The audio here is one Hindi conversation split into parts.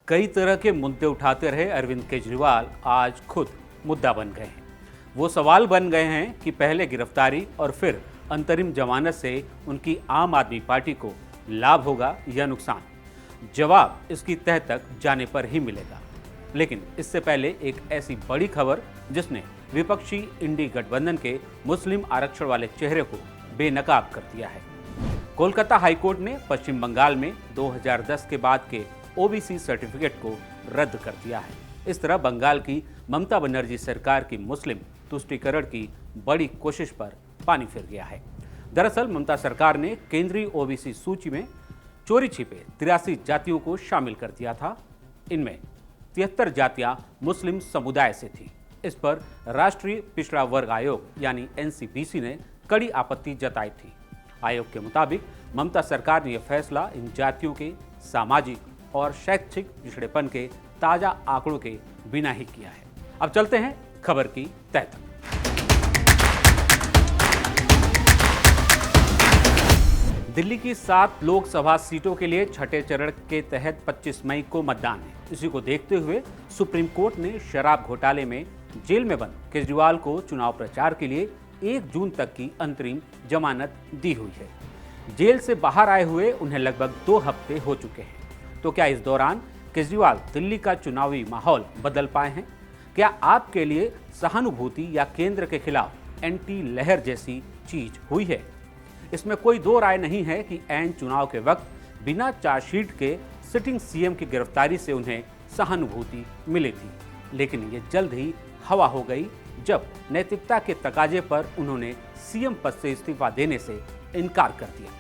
कई तरह के मुद्दे उठाते रहे अरविंद केजरीवाल आज खुद मुद्दा बन गए हैं। वो सवाल बन गए हैं कि पहले गिरफ्तारी और फिर अंतरिम जमानत से उनकी आम आदमी पार्टी को लाभ होगा या नुकसान। जवाब इसकी तह तक जाने पर ही मिलेगा। लेकिन इससे पहले एक ऐसी बड़ी खबर जिसने विपक्षी इंडी गठबंधन के मुस्लिम आरक्षण वाले चेहरे को बेनकाब कर दिया है। कोलकाता हाईकोर्ट ने पश्चिम बंगाल में 2010 के बाद के ओबीसी सर्टिफिकेट को रद्द कर दिया है। इस तरह बंगाल की ममता बनर्जी सरकार की मुस्लिम तुष्टीकरण की बड़ी कोशिश पर पानी फिर गया है। दरअसल ममता सरकार ने केंद्रीय ओबीसी सूची में चोरी छिपे 83 जातियों को शामिल कर दिया था। इनमें 73 जातियां मुस्लिम समुदाय से थी। इस पर राष्ट्रीय पिछड़ा वर्ग आयोग यानी एनसीपीसी ने कड़ी आपत्ति जताई थी। आयोग के मुताबिक ममता सरकार ने यह फैसला इन जातियों के सामाजिक और शैक्षिक पिछड़ेपन के ताजा आंकड़ों के बिना ही किया है। अब चलते हैं खबर की तह तक। दिल्ली की 7 लोकसभा सीटों के लिए छठे चरण के तहत 25 मई को मतदान है। इसी को देखते हुए सुप्रीम कोर्ट ने शराब घोटाले में जेल में बंद केजरीवाल को चुनाव प्रचार के लिए 1 जून तक की अंतरिम जमानत दी हुई है। जेल से बाहर आए हुए उन्हें लगभग 2 हफ्ते हो चुके हैं। तो क्या इस दौरान केजरीवाल दिल्ली का चुनावी माहौल बदल पाए हैं? क्या आपके लिए सहानुभूति या केंद्र के खिलाफ एंटी लहर जैसी चीज हुई है? इसमें कोई दो राय नहीं है कि ऐन चुनाव के वक्त बिना चार्जशीट के सिटिंग सीएम की गिरफ्तारी से उन्हें सहानुभूति मिली थी। लेकिन ये जल्द ही हवा हो गई जब नैतिकता के तकाजे पर उन्होंने सीएम पद से इस्तीफा देने से इनकार कर दिया।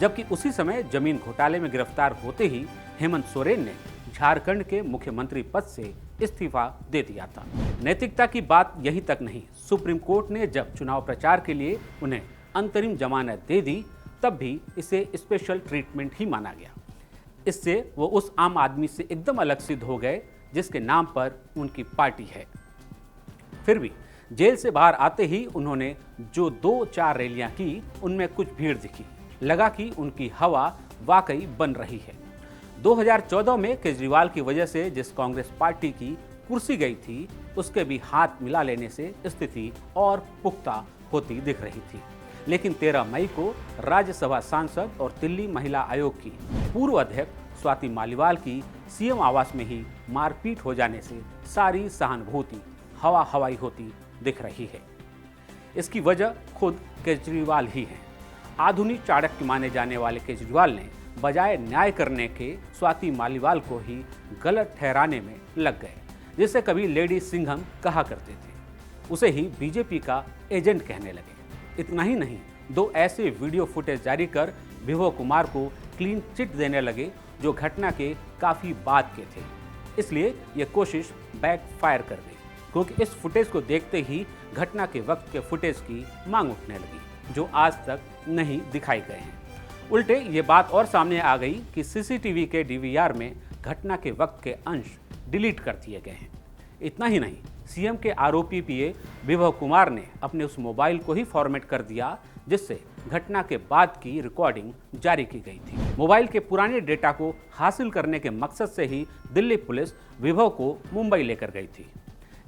जबकि उसी समय जमीन घोटाले में गिरफ्तार होते ही हेमंत सोरेन ने झारखंड के मुख्यमंत्री पद से इस्तीफा दे दिया था। नैतिकता की बात यहीं तक नहीं, सुप्रीम कोर्ट ने जब चुनाव प्रचार के लिए उन्हें अंतरिम जमानत दे दी तब भी इसे स्पेशल ट्रीटमेंट ही माना गया। इससे वो उस आम आदमी से एकदम अलग सिद्ध हो गए जिसके नाम पर उनकी पार्टी है। फिर भी जेल से बाहर आते ही उन्होंने जो 2-4 रैलियां की उनमें कुछ भीड़ दिखी। लगा कि उनकी हवा वाकई बन रही है। 2014 में केजरीवाल की वजह से जिस कांग्रेस पार्टी की कुर्सी गई थी उसके भी हाथ मिला लेने से स्थिति और पुख्ता होती दिख रही थी। लेकिन 13 मई को राज्यसभा सांसद और दिल्ली महिला आयोग की पूर्व अध्यक्ष स्वाति मालीवाल की सीएम आवास में ही मारपीट हो जाने से सारी सहानुभूति हवा हवाई होती दिख रही है। इसकी वजह खुद केजरीवाल ही है। आधुनिक चाणक्य माने जाने वाले केजरीवाल ने बजाय न्याय करने के स्वाति मालीवाल को ही गलत ठहराने में लग गए। जिसे कभी लेडी सिंघम कहा करते थे उसे ही बीजेपी का एजेंट कहने लगे। इतना ही नहीं, 2 ऐसे वीडियो फुटेज जारी कर विभव कुमार को क्लीन चिट देने लगे जो घटना के काफी बाद के थे। इसलिए यह कोशिश बैकफायर कर गई क्योंकि इस फुटेज को देखते ही घटना के वक्त के फुटेज की मांग उठने लगी जो आज तक नहीं दिखाई गए हैं। उल्टे ये बात और सामने आ गई कि सीसीटीवी के डीवीआर में घटना के वक्त के अंश डिलीट कर दिए गए हैं। इतना ही नहीं, सीएम के आरोपी पीए विभव कुमार ने अपने उस मोबाइल को ही फॉर्मेट कर दिया जिससे घटना के बाद की रिकॉर्डिंग जारी की गई थी। मोबाइल के पुराने डेटा को हासिल करने के मकसद से ही दिल्ली पुलिस विभव को मुंबई लेकर गई थी।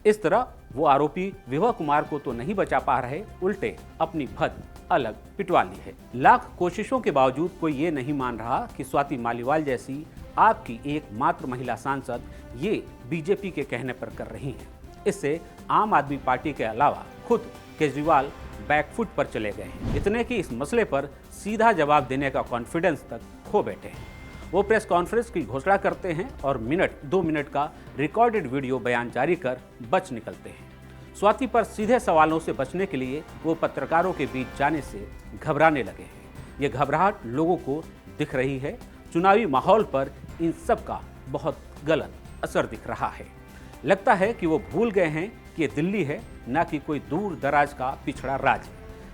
इस तरह वो आरोपी विभव कुमार को तो नहीं बचा पा रहे, उल्टे अपनी भद अलग पिटवा ली है। लाख कोशिशों के बावजूद कोई ये नहीं मान रहा कि स्वाति मालीवाल जैसी आपकी एकमात्र महिला सांसद ये बीजेपी के कहने पर कर रही हैं। इससे आम आदमी पार्टी के अलावा खुद केजरीवाल बैकफुट पर चले गए हैं। इतने कि इस मसले पर सीधा जवाब देने का कॉन्फिडेंस तक खो बैठे हैं। वो प्रेस कॉन्फ्रेंस की घोषणा करते हैं और 2 मिनट का रिकॉर्डेड वीडियो बयान जारी कर बच निकलते हैं। स्वाति पर सीधे सवालों से बचने के लिए वो पत्रकारों के बीच जाने से घबराने लगे हैं। ये घबराहट लोगों को दिख रही है। चुनावी माहौल पर इन सब का बहुत गलत असर दिख रहा है। लगता है कि वो भूल गए हैं कि ये दिल्ली है, न कि कोई दूर दराज का पिछड़ा राज्य।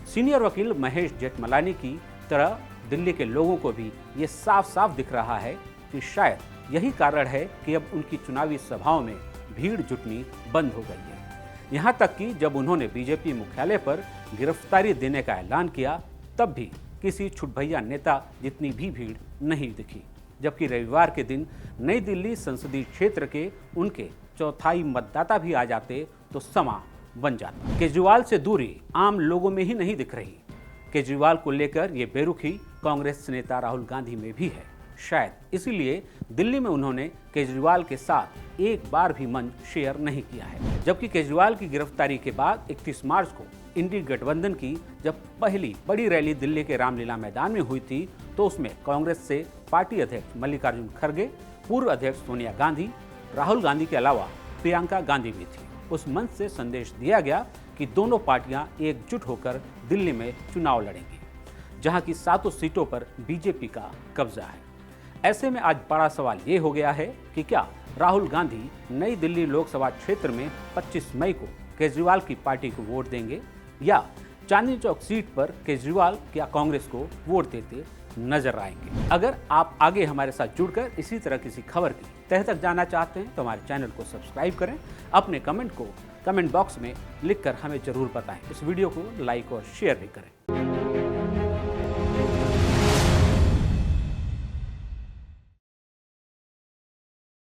सीनियर वकील महेश जेठमलानी की तरह दिल्ली के लोगों को भी ये साफ साफ दिख रहा है कि शायद यही कारण है कि अब उनकी चुनावी सभाओं में भीड़ जुटनी बंद हो गई है। यहाँ तक कि जब उन्होंने बीजेपी मुख्यालय पर गिरफ्तारी देने का ऐलान किया तब भी किसी छुटभैया नेता जितनी भी भीड़ नहीं दिखी। जबकि रविवार के दिन नई दिल्ली संसदीय क्षेत्र के उनके चौथाई मतदाता भी आ जाते तो समा बन जाता। केजरीवाल से दूरी आम लोगों में ही नहीं दिख रही। केजरीवाल को लेकर ये बेरुखी कांग्रेस नेता राहुल गांधी में भी है। शायद इसीलिए दिल्ली में उन्होंने केजरीवाल के साथ एक बार भी मंच शेयर नहीं किया है। जबकि केजरीवाल की गिरफ्तारी के बाद 31 मार्च को इंडी गठबंधन की जब पहली बड़ी रैली दिल्ली के रामलीला मैदान में हुई थी तो उसमें कांग्रेस से पार्टी अध्यक्ष मल्लिकार्जुन खड़गे, पूर्व अध्यक्ष सोनिया गांधी, राहुल गांधी के अलावा प्रियंका गांधी भी थी। उस मंच से संदेश दिया गया कि दोनों पार्टियां एकजुट होकर दिल्ली में चुनाव लड़ेंगी, जहां की 7 सीटों पर बीजेपी का कब्जा है। ऐसे में आज बड़ा सवाल ये हो गया है कि क्या राहुल गांधी नई दिल्ली लोकसभा क्षेत्र में 25 मई को केजरीवाल की पार्टी को वोट देंगे या चांदनी चौक सीट पर केजरीवाल क्या कांग्रेस को वोट देते नजर आएंगे। अगर आप आगे हमारे साथ जुड़कर इसी तरह किसी खबर की तह तक जाना चाहते हैं तो हमारे चैनल को सब्सक्राइब करें। अपने कमेंट को कमेंट बॉक्स में लिखकर हमें जरूर बताएं। इस वीडियो को लाइक और शेयर भी करें।